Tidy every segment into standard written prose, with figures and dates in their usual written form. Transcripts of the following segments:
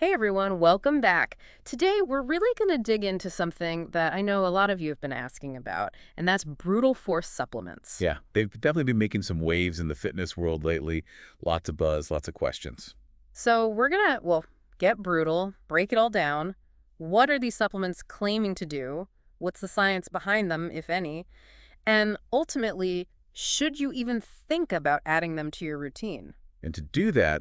Hey everyone, welcome back. Today we're really going to dig into something that I know a lot of you have been asking about, and that's brutal force supplements. Yeah, they've definitely been making some waves in the fitness world lately. Lots of buzz, lots of questions. So we're going to, get brutal, break it all down. What are these supplements claiming to do? What's the science behind them, if any? And ultimately, should you even think about adding them to your routine? And to do that,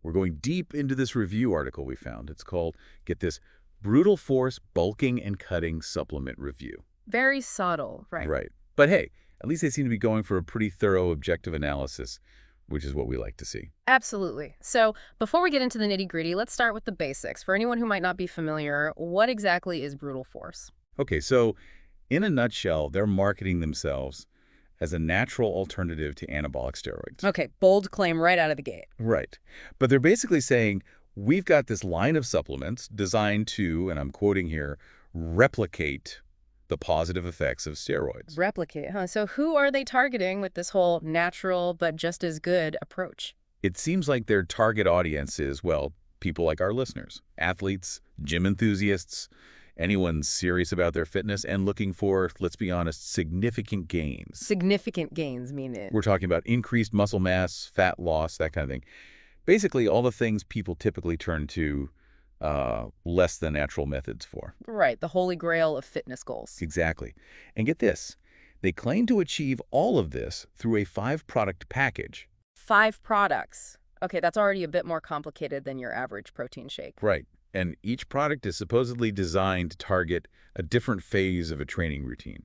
we're going deep into this review article we found. It's called, get this, Brutal Force Bulking and Cutting Supplement Review. Very subtle, right? Right. But hey, at least they seem to be going for a pretty thorough objective analysis, which is what we like to see. Absolutely. So before we get into the nitty-gritty, let's start with the basics. For anyone who might not be familiar, what exactly is brutal force? Okay, so in a nutshell, they're marketing themselves as a natural alternative to anabolic steroids. Okay, bold claim right out of the gate. Right. But they're basically saying, we've got this line of supplements designed to, and I'm quoting here, replicate the positive effects of steroids. Replicate, huh? So who are they targeting with this whole natural but just as good approach? It seems like their target audience is, well, people like our listeners, athletes, gym enthusiasts, anyone serious about their fitness and looking for, let's be honest, significant gains. Significant gains, mean it. We're talking about increased muscle mass, fat loss, that kind of thing. Basically, all the things people typically turn to less than natural methods for. Right, the holy grail of fitness goals. Exactly. And get this, they claim to achieve all of this through a 5-product package. 5 products. Okay, that's already a bit more complicated than your average protein shake. Right. And each product is supposedly designed to target a different phase of a training routine,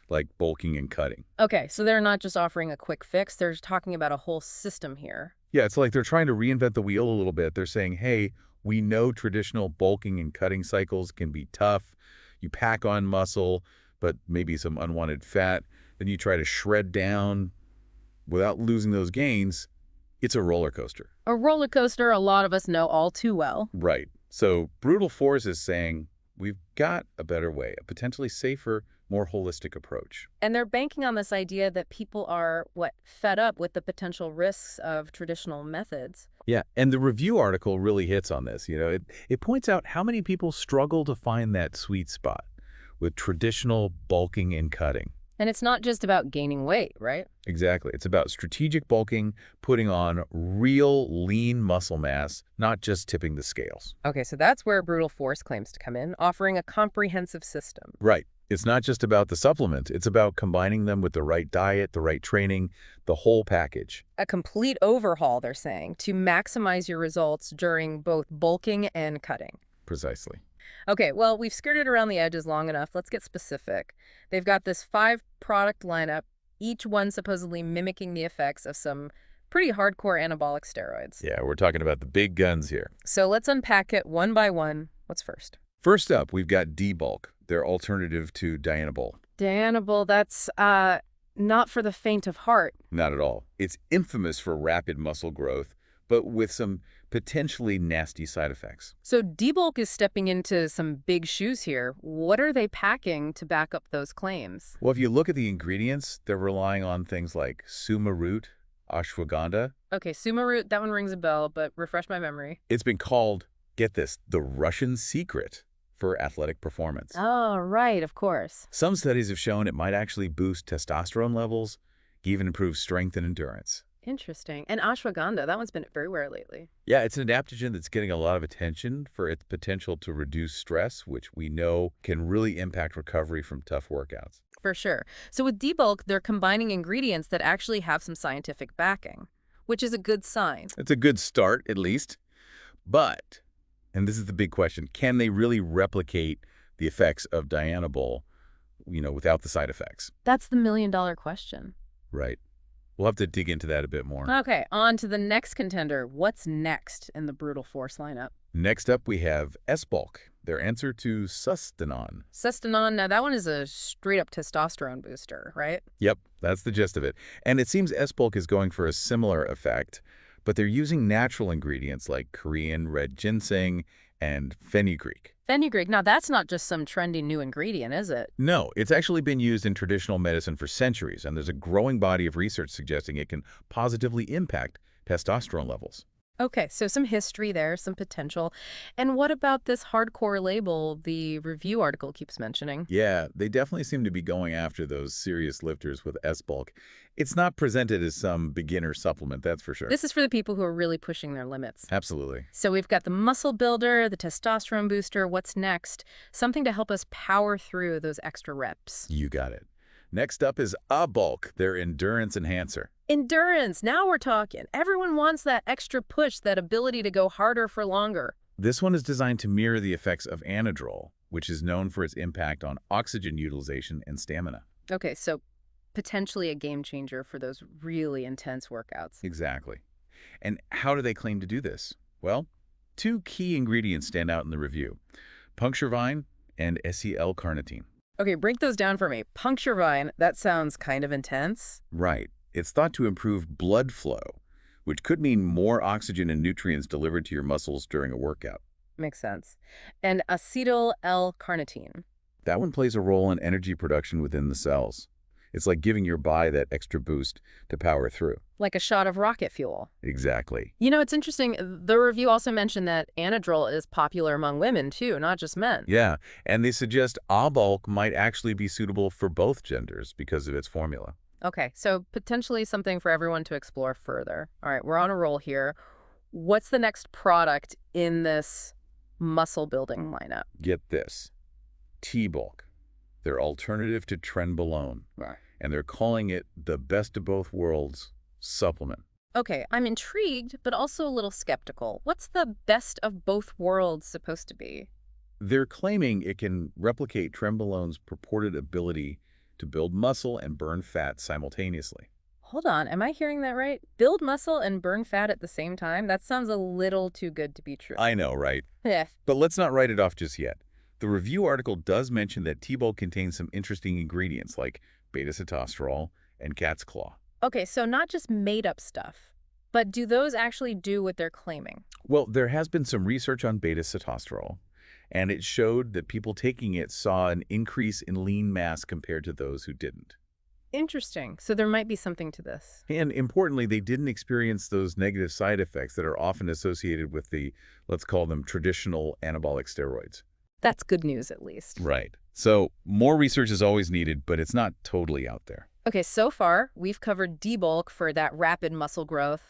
like bulking and cutting. Okay, so they're not just offering a quick fix, they're talking about a whole system here. Yeah, it's like they're trying to reinvent the wheel a little bit. They're saying, hey, we know traditional bulking and cutting cycles can be tough. You pack on muscle, but maybe some unwanted fat. Then you try to shred down without losing those gains. It's a roller coaster. A roller coaster a lot of us know all too well. Right. So Brutal Force is saying we've got a better way, a potentially safer, more holistic approach. And they're banking on this idea that people are, fed up with the potential risks of traditional methods. Yeah, and the review article really hits on this. It points out how many people struggle to find that sweet spot with traditional bulking and cutting. And it's not just about gaining weight, right? Exactly. It's about strategic bulking, putting on real lean muscle mass, not just tipping the scales. Okay, so that's where Brutal Force claims to come in, offering a comprehensive system. Right. It's not just about the supplement. It's about combining them with the right diet, the right training, the whole package. A complete overhaul, they're saying, to maximize your results during both bulking and cutting. Precisely. Okay, well, we've skirted around the edges long enough. Let's get specific. They've got this 5-product lineup, each one supposedly mimicking the effects of some pretty hardcore anabolic steroids. Yeah, we're talking about the big guns here. So let's unpack it one by one. What's first? First up, we've got D-Bulk, their alternative to Dianabol. Dianabol, that's not for the faint of heart. Not at all. It's infamous for rapid muscle growth, but with some potentially nasty side effects. So D-Bulk is stepping into some big shoes here. What are they packing to back up those claims? Well, if you look at the ingredients, they're relying on things like suma root, ashwagandha. Okay, suma root, that one rings a bell, but refresh my memory. It's been called, get this, the Russian secret for athletic performance. Oh, right, of course. Some studies have shown it might actually boost testosterone levels, even improve strength and endurance. Interesting. And ashwagandha, that one's been everywhere lately. Yeah, it's an adaptogen that's getting a lot of attention for its potential to reduce stress, which we know can really impact recovery from tough workouts. For sure. So with D-Bulk, they're combining ingredients that actually have some scientific backing, which is a good sign. It's a good start, at least. But, and this is the big question, can they really replicate the effects of Dianabol, without the side effects? That's the million-dollar question. Right. We'll have to dig into that a bit more. Okay, on to the next contender. What's next in the Brutal Force lineup? Next up, we have S-Bulk, their answer to Sustanon. Sustanon, now that one is a straight-up testosterone booster, right? Yep, that's the gist of it. And it seems S-Bulk is going for a similar effect, but they're using natural ingredients like Korean red ginseng and fenugreek. Fenugreek, now that's not just some trendy new ingredient, is it? No, it's actually been used in traditional medicine for centuries, and there's a growing body of research suggesting it can positively impact testosterone levels. Okay, so some history there, some potential. And what about this hardcore label the review article keeps mentioning? Yeah, they definitely seem to be going after those serious lifters with S-bulk. It's not presented as some beginner supplement, that's for sure. This is for the people who are really pushing their limits. Absolutely. So we've got the muscle builder, the testosterone booster. What's next? Something to help us power through those extra reps. You got it. Next up is A-bulk, their endurance enhancer. Endurance. Now we're talking. Everyone wants that extra push, that ability to go harder for longer. This one is designed to mirror the effects of anadrol, which is known for its impact on oxygen utilization and stamina. Okay, so potentially a game changer for those really intense workouts. Exactly. And how do they claim to do this? Well, two key ingredients stand out in the review: puncture vine and SEL-carnitine. Okay, break those down for me. Puncture vine, that sounds kind of intense. Right. It's thought to improve blood flow, which could mean more oxygen and nutrients delivered to your muscles during a workout. Makes sense. And acetyl L-carnitine. That one plays a role in energy production within the cells. It's like giving your body that extra boost to power through. Like a shot of rocket fuel. Exactly. You know, it's interesting. The review also mentioned that anadrol is popular among women, too, not just men. Yeah, and they suggest A-bulk might actually be suitable for both genders because of its formula. Okay, so potentially something for everyone to explore further. All right, we're on a roll here. What's the next product in this muscle building lineup? Get this. T-bulk. Their alternative to trenbolone. Right. And they're calling it the best of both worlds supplement. Okay, I'm intrigued, but also a little skeptical. What's the best of both worlds supposed to be? They're claiming it can replicate trenbolone's purported ability to build muscle and burn fat simultaneously. Hold on, am I hearing that right? Build muscle and burn fat at the same time? That sounds a little too good to be true. I know, right? Yeah. But let's not write it off just yet. The review article does mention that T-bulk contains some interesting ingredients like beta-sitosterol and cat's claw. Okay, so not just made-up stuff, but do those actually do what they're claiming? Well, there has been some research on beta-sitosterol, and it showed that people taking it saw an increase in lean mass compared to those who didn't. Interesting. So there might be something to this. And importantly, they didn't experience those negative side effects that are often associated with the, let's call them, traditional anabolic steroids. That's good news, at least. Right. So more research is always needed, but it's not totally out there. Okay, so far, we've covered D-bulk for that rapid muscle growth,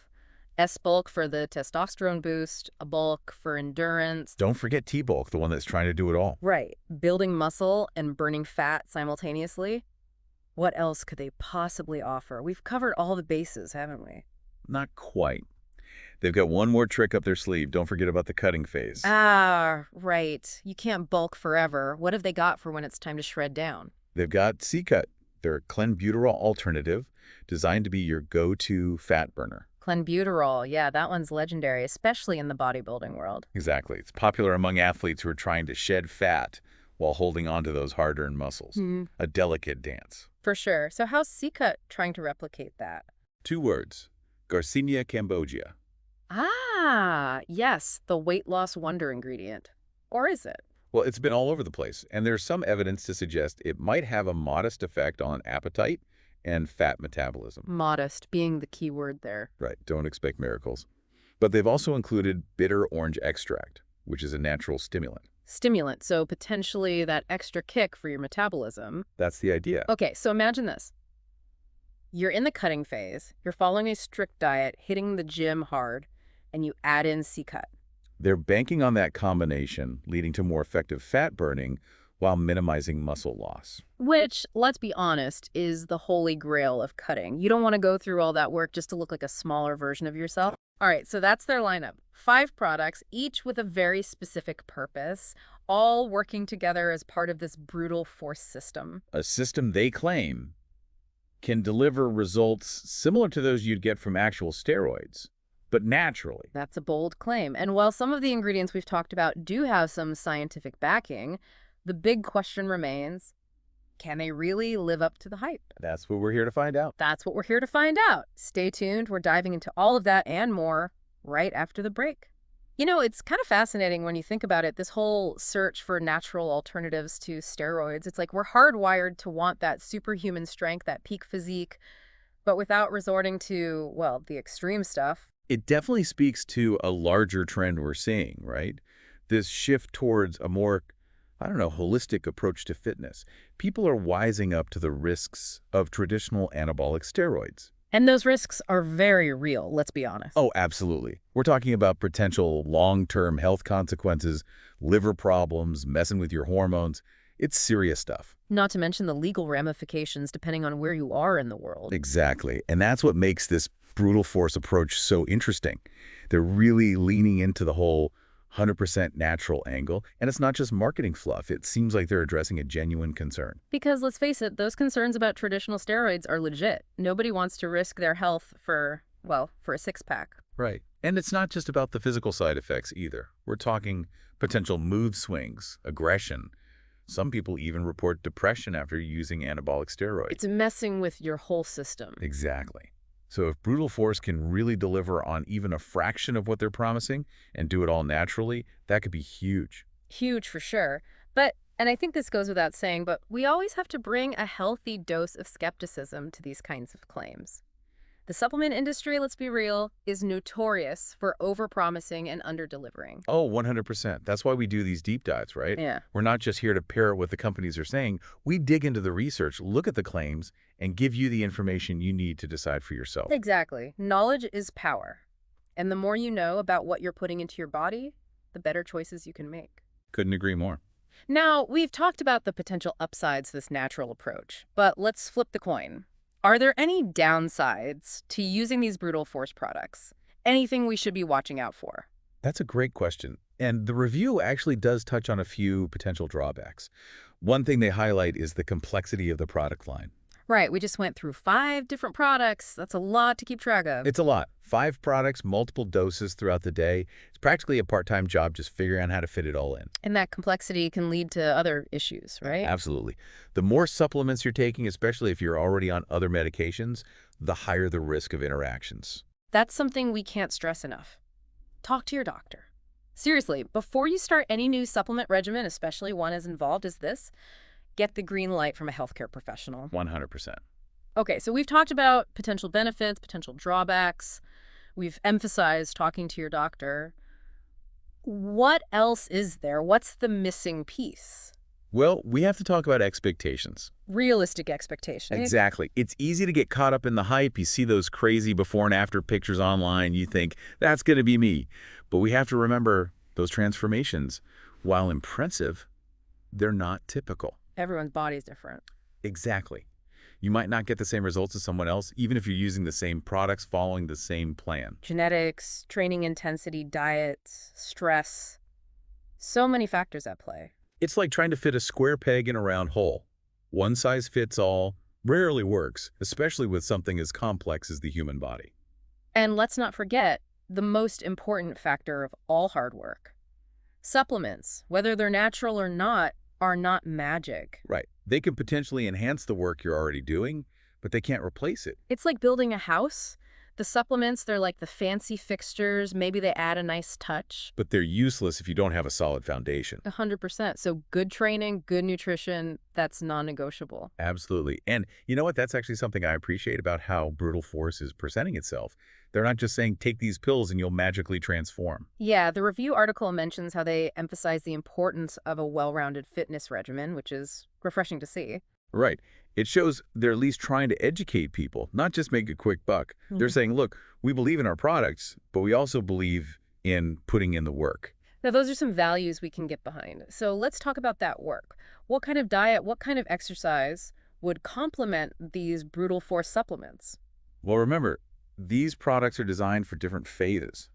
S-bulk for the testosterone boost, A-bulk for endurance. Don't forget T-bulk, the one that's trying to do it all. Right. Building muscle and burning fat simultaneously. What else could they possibly offer? We've covered all the bases, haven't we? Not quite. They've got one more trick up their sleeve. Don't forget about the cutting phase. Ah, right. You can't bulk forever. What have they got for when it's time to shred down? They've got C-cut, their clenbuterol alternative, designed to be your go-to fat burner. Clenbuterol, yeah, that one's legendary, especially in the bodybuilding world. Exactly. It's popular among athletes who are trying to shed fat while holding on to those hard-earned muscles. A delicate dance. For sure. So how's C-cut trying to replicate that? 2 words: Garcinia cambogia. Ah, yes, the weight loss wonder ingredient. Or is it? Well, it's been all over the place, and there's some evidence to suggest it might have a modest effect on appetite and fat metabolism. Modest being the key word there. Right, don't expect miracles. But they've also included bitter orange extract, which is a natural stimulant. Stimulant, so potentially that extra kick for your metabolism. That's the idea. Okay, so imagine this. You're in the cutting phase, you're following a strict diet, hitting the gym hard, and you add in C-cut. They're banking on that combination, leading to more effective fat burning while minimizing muscle loss. Which, let's be honest, is the holy grail of cutting. You don't want to go through all that work just to look like a smaller version of yourself. All right, so that's their lineup. 5 products, each with a very specific purpose, all working together as part of this brutal force system. A system they claim can deliver results similar to those you'd get from actual steroids, but naturally. That's a bold claim. And while some of the ingredients we've talked about do have some scientific backing, the big question remains, can they really live up to the hype? That's what we're here to find out. That's what we're here to find out. Stay tuned. We're diving into all of that and more right after the break. You know, it's kind of fascinating when you think about it, this whole search for natural alternatives to steroids. It's like we're hardwired to want that superhuman strength, that peak physique, but without resorting to, well, the extreme stuff. It definitely speaks to a larger trend we're seeing, right? This shift towards a more, I don't know, holistic approach to fitness. People are wising up to the risks of traditional anabolic steroids. And those risks are very real, let's be honest. Oh, absolutely. We're talking about potential long-term health consequences, liver problems, messing with your hormones. It's serious stuff. Not to mention the legal ramifications depending on where you are in the world. Exactly. And that's what makes this brutal force approach so interesting. They're really leaning into the whole 100% natural angle. And it's not just marketing fluff. It seems like they're addressing a genuine concern. Because let's face it, those concerns about traditional steroids are legit. Nobody wants to risk their health for, well, for a six-pack. Right. And it's not just about the physical side effects either. We're talking potential mood swings, aggression. Some people even report depression after using anabolic steroids. It's messing with your whole system. Exactly. So if brutal force can really deliver on even a fraction of what they're promising and do it all naturally, that could be huge. Huge for sure. But, and I think this goes without saying, but we always have to bring a healthy dose of skepticism to these kinds of claims. The supplement industry, let's be real, is notorious for overpromising and underdelivering. Oh, 100%. That's why we do these deep dives, right? Yeah. We're not just here to parrot what the companies are saying. We dig into the research, look at the claims, and give you the information you need to decide for yourself. Exactly. Knowledge is power. And the more you know about what you're putting into your body, the better choices you can make. Couldn't agree more. Now, we've talked about the potential upsides to this natural approach, but let's flip the coin. Are there any downsides to using these brutal force products? Anything we should be watching out for? That's a great question. And the review actually does touch on a few potential drawbacks. One thing they highlight is the complexity of the product line. Right, we just went through 5 different products. That's a lot to keep track of. It's a lot. 5 products, multiple doses throughout the day. It's practically a part-time job just figuring out how to fit it all in. And that complexity can lead to other issues, right? Absolutely. The more supplements you're taking, especially if you're already on other medications, the higher the risk of interactions. That's something we can't stress enough. Talk to your doctor. Seriously, before you start any new supplement regimen, especially one as involved as this, get the green light from a healthcare professional. 100%. Okay, so we've talked about potential benefits, potential drawbacks. We've emphasized talking to your doctor. What else is there? What's the missing piece? Well, we have to talk about expectations. Realistic expectations. Exactly. It's easy to get caught up in the hype. You see those crazy before and after pictures online. You think, that's going to be me. But we have to remember those transformations, while impressive, they're not typical. Everyone's body is different. Exactly. You might not get the same results as someone else, even if you're using the same products, following the same plan. Genetics, training intensity, diet, stress. So many factors at play. It's like trying to fit a square peg in a round hole. One size fits all rarely works, especially with something as complex as the human body. And let's not forget the most important factor of all hard work. Supplements, whether they're natural or not, are not magic. Right. They can potentially enhance the work you're already doing, but they can't replace it. It's like building a house. The supplements, they're like the fancy fixtures. Maybe they add a nice touch. But they're useless if you don't have a solid foundation. 100%. So good training, good nutrition, that's non-negotiable. Absolutely. And you know what? That's actually something I appreciate about how Brutal Force is presenting itself. They're not just saying, take these pills and you'll magically transform. Yeah, the review article mentions how they emphasize the importance of a well-rounded fitness regimen, which is refreshing to see. Right. It shows they're at least trying to educate people, not just make a quick buck. They're saying, look, we believe in our products, but we also believe in putting in the work. Now, those are some values we can get behind. So let's talk about that work. What kind of diet, what kind of exercise would complement these Brutal Force supplements? Well, remember, these products are designed for different phases,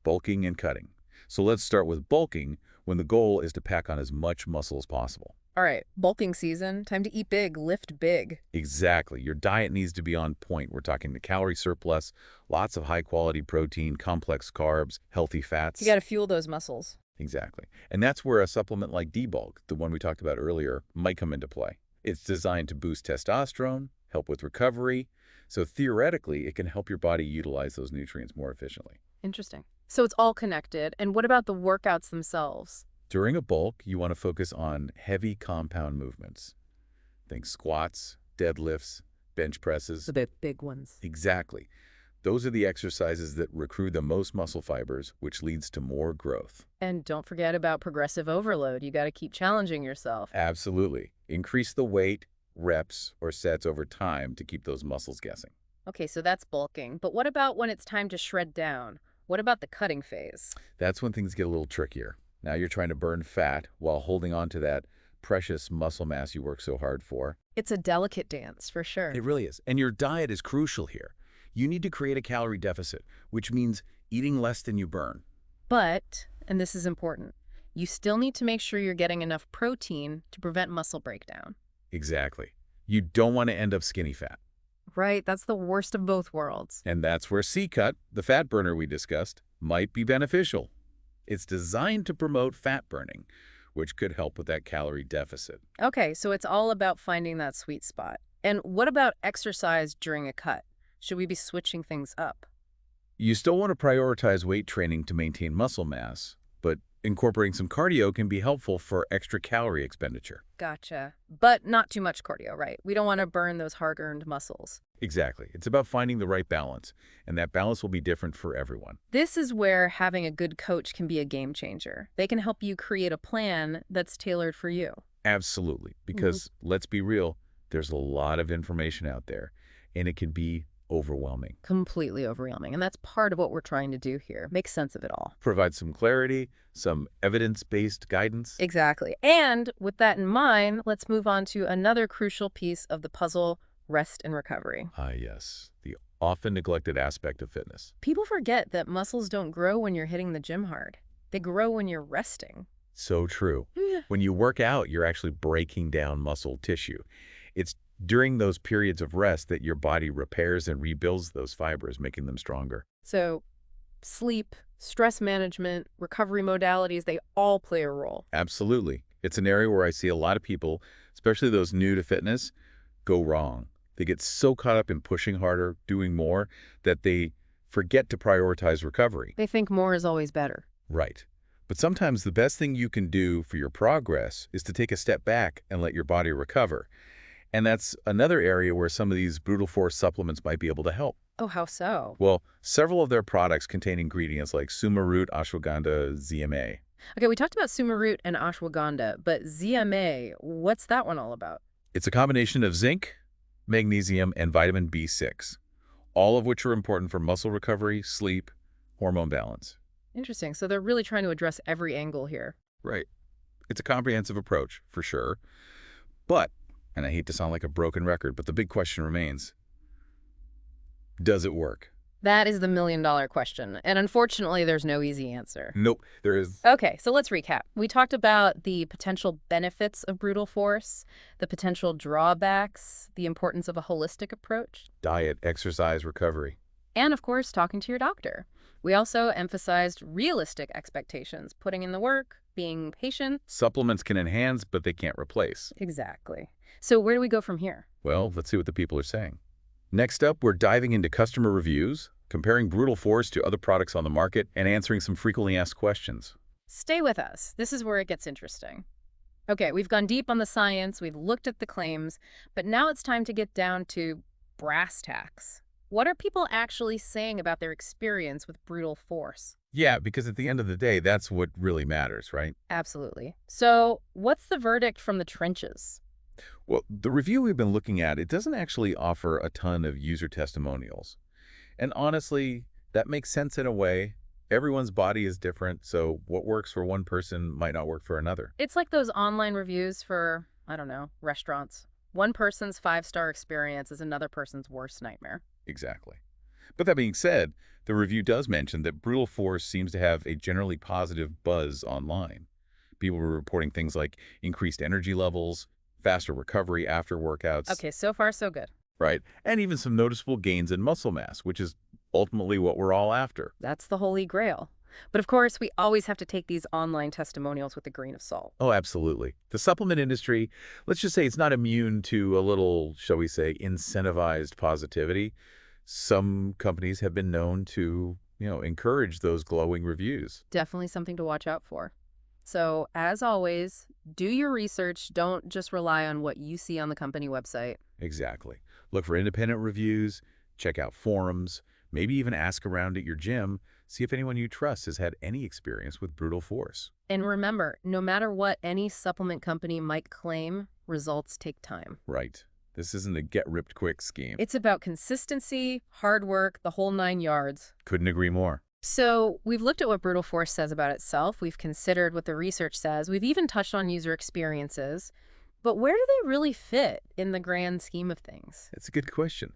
bulking and cutting. So let's start with bulking, when the goal is to pack on as much muscle as possible. All right, bulking season, time to eat big, lift big. Exactly. Your diet needs to be on point. We're talking the calorie surplus, lots of high-quality protein, complex carbs, healthy fats. You got to fuel those muscles. Exactly. And that's where a supplement like D-Bulk, the one we talked about earlier, might come into play. It's designed to boost testosterone, help with recovery. So theoretically, it can help your body utilize those nutrients more efficiently. Interesting. So it's all connected. And what about the workouts themselves? During a bulk, you want to focus on heavy compound movements. Think squats, deadlifts, bench presses. The big ones. Exactly. Those are the exercises that recruit the most muscle fibers, which leads to more growth. And don't forget about progressive overload. You got to keep challenging yourself. Absolutely. Increase the weight, reps, or sets over time to keep those muscles guessing. Okay, so that's bulking. But what about when it's time to shred down? What about the cutting phase? That's when things get a little trickier. Now you're trying to burn fat while holding on to that precious muscle mass you work so hard for. It's a delicate dance, for sure. It really is. And your diet is crucial here. You need to create a calorie deficit, which means eating less than you burn. But, and this is important, you still need to make sure you're getting enough protein to prevent muscle breakdown. Exactly. You don't want to end up skinny fat. Right, that's the worst of both worlds. And that's where C-Cut, the fat burner we discussed, might be beneficial. It's designed to promote fat burning, which could help with that calorie deficit. Okay, so it's all about finding that sweet spot. And what about exercise during a cut? Should we be switching things up? You still want to prioritize weight training to maintain muscle mass, but incorporating some cardio can be helpful for extra calorie expenditure. Gotcha. But not too much cardio, right? We don't want to burn those hard-earned muscles. Exactly. It's about finding the right balance, and that balance will be different for everyone. This is where having a good coach can be a game changer. They can help you create a plan that's tailored for you. Absolutely. Because let's be real, there's a lot of information out there, and it can be overwhelming. Completely overwhelming. And that's part of what we're trying to do here. Make sense of it all. Provide some clarity, some evidence-based guidance. Exactly. And with that in mind, let's move on to another crucial piece of the puzzle, rest and recovery. Ah, yes. The often neglected aspect of fitness. People forget that muscles don't grow when you're hitting the gym hard. They grow when you're resting. So true. When you work out, you're actually breaking down muscle tissue. It's during those periods of rest that your body repairs and rebuilds those fibers, making them stronger. So sleep, stress management, recovery modalities, they all play a role. Absolutely. It's an area where I see a lot of people, especially those new to fitness, go wrong. They get so caught up in pushing harder, doing more, that they forget to prioritize recovery. They think more is always better. Right. But sometimes the best thing you can do for your progress is to take a step back and let your body recover. And that's another area where some of these brutal force supplements might be able to help. Oh, how so? Well, several of their products contain ingredients like suma root, ashwagandha, ZMA. Okay, we talked about suma root and ashwagandha, but ZMA, what's that one all about? It's a combination of zinc, magnesium, and vitamin B6, all of which are important for muscle recovery, sleep, hormone balance. Interesting. So they're really trying to address every angle here. Right. It's a comprehensive approach, for sure. But, and I hate to sound like a broken record, but the big question remains, does it work? That is the million-dollar question. And unfortunately, there's no easy answer. Nope, there is. Okay, so let's recap. We talked about the potential benefits of brutal force, the potential drawbacks, the importance of a holistic approach, Diet, exercise, recovery. and of course, talking to your doctor. We also emphasized realistic expectations, putting in the work, being patient. Supplements can enhance, but they can't replace. Exactly. So where do we go from here? Well, let's see what the people are saying. Next up, we're diving into customer reviews, comparing brutal force to other products on the market, and answering some frequently asked questions. Stay with us. This is where it gets interesting. Okay, we've gone deep on the science, we've looked at the claims, but now it's time to get down to brass tacks. What are people actually saying about their experience with brutal force? Yeah, because at the end of the day, that's what really matters, right? Absolutely. So what's the verdict from the trenches? Well, the review we've been looking at, it doesn't actually offer a ton of user testimonials. And honestly, that makes sense in a way. Everyone's body is different, so what works for one person might not work for another. It's like those online reviews for, I don't know, restaurants. One person's 5-star experience is another person's worst nightmare. Exactly. But that being said, the review does mention that brutal force seems to have a generally positive buzz online. People were reporting things like increased energy levels, faster recovery after workouts. Okay, so far so good. Right? And even some noticeable gains in muscle mass, which is ultimately what we're all after. That's the holy grail. But of course, we always have to take these online testimonials with a grain of salt. Oh, absolutely. The supplement industry, let's just say it's not immune to a little, shall we say, incentivized positivity. Some companies have been known to, encourage those glowing reviews. Definitely something to watch out for. So, as always, do your research. Don't just rely on what you see on the company website. Exactly. Look for independent reviews, check out forums, Maybe even ask around at your gym, see if anyone you trust has had any experience with brutal force. And remember, no matter what any supplement company might claim, results take time. Right. This isn't a get-ripped-quick scheme. It's about consistency, hard work, the whole 9 yards. Couldn't agree more. So we've looked at what brutal force says about itself. We've considered what the research says. We've even touched on user experiences. But where do they really fit in the grand scheme of things? It's a good question.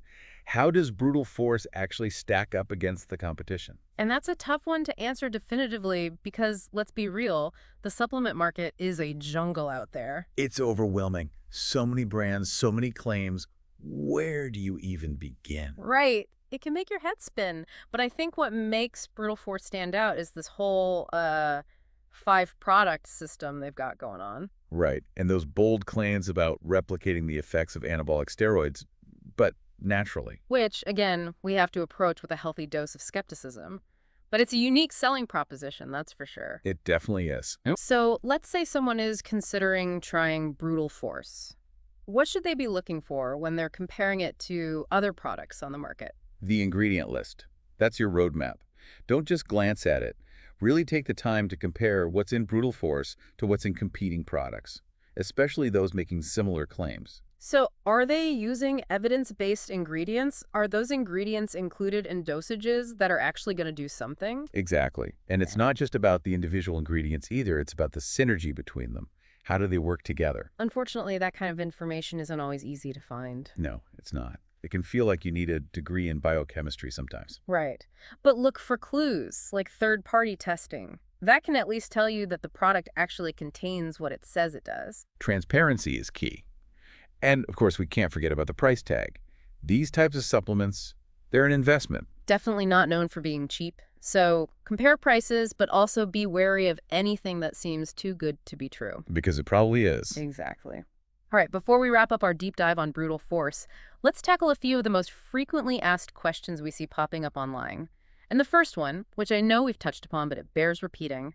How does brutal force actually stack up against the competition? And that's a tough one to answer definitively because, let's be real, the supplement market is a jungle out there. It's overwhelming. So many brands, so many claims. Where do you even begin? Right. It can make your head spin. But I think what makes brutal force stand out is this whole 5-product system they've got going on. Right. And those bold claims about replicating the effects of anabolic steroids, but naturally. Which, again, we have to approach with a healthy dose of skepticism. But it's a unique selling proposition, that's for sure. It definitely is. So let's say someone is considering trying brutal force. What should they be looking for when they're comparing it to other products on the market? The ingredient list. That's your roadmap. Don't just glance at it. Really take the time to compare what's in brutal force to what's in competing products, especially those making similar claims. So are they using evidence-based ingredients? Are those ingredients included in dosages that are actually going to do something? Exactly. And it's not just about the individual ingredients either. It's about the synergy between them. How do they work together? Unfortunately, that kind of information isn't always easy to find. No, it's not. It can feel like you need a degree in biochemistry sometimes. Right. But look for clues, like third-party testing. That can at least tell you that the product actually contains what it says it does. Transparency is key. And, of course, we can't forget about the price tag. These types of supplements, they're an investment. Definitely not known for being cheap. So compare prices, but also be wary of anything that seems too good to be true. Because it probably is. Exactly. All right, before we wrap up our deep dive on brutal force, let's tackle a few of the most frequently asked questions we see popping up online. And the first one, which I know we've touched upon, but it bears repeating,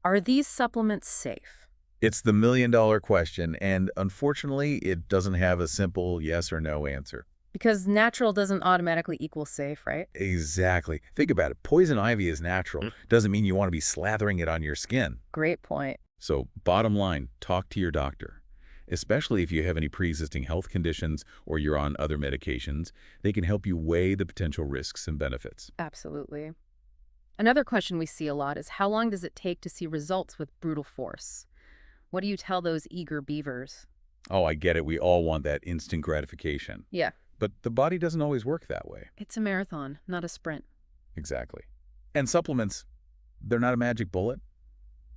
are these supplements safe? It's the million-dollar question, and unfortunately, it doesn't have a simple yes or no answer. Because natural doesn't automatically equal safe, right? Exactly. Think about it. Poison ivy is natural. Doesn't mean you want to be slathering it on your skin. Great point. So, bottom line, talk to your doctor. Especially if you have any pre-existing health conditions or you're on other medications, they can help you weigh the potential risks and benefits. Absolutely. Another question we see a lot is how long does it take to see results with brutal force? What do you tell those eager beavers? Oh, I get it. We all want that instant gratification. Yeah. But the body doesn't always work that way. It's a marathon, not a sprint. Exactly. And supplements, they're not a magic bullet.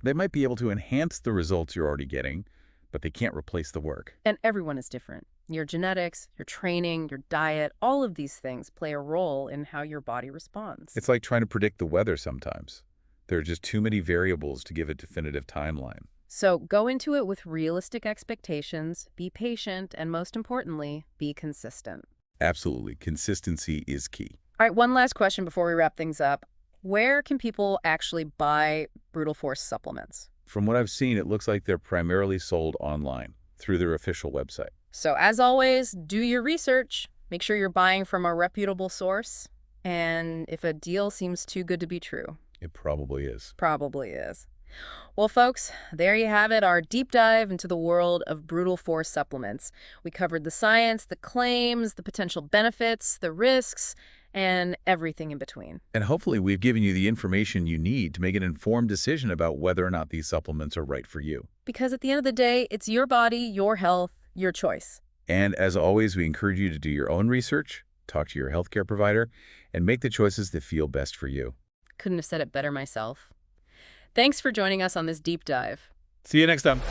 They might be able to enhance the results you're already getting, but they can't replace the work. And everyone is different. Your genetics, your training, your diet, all of these things play a role in how your body responds. It's like trying to predict the weather sometimes. There are just too many variables to give a definitive timeline. So go into it with realistic expectations, be patient, and most importantly, be consistent. Absolutely. Consistency is key. All right, one last question before we wrap things up. Where can people actually buy brutal force supplements? From what I've seen, it looks like they're primarily sold online through their official website. So as always, do your research. Make sure you're buying from a reputable source. And if a deal seems too good to be true, It probably is. probably is. Well, folks, there you have it, our deep dive into the world of brutal force supplements. We covered the science, the claims, the potential benefits, the risks, and everything in between. And hopefully we've given you the information you need to make an informed decision about whether or not these supplements are right for you. Because at the end of the day, it's your body, your health, your choice. And as always, we encourage you to do your own research, talk to your healthcare provider, and make the choices that feel best for you. Couldn't have said it better myself. Thanks for joining us on this deep dive. See you next time.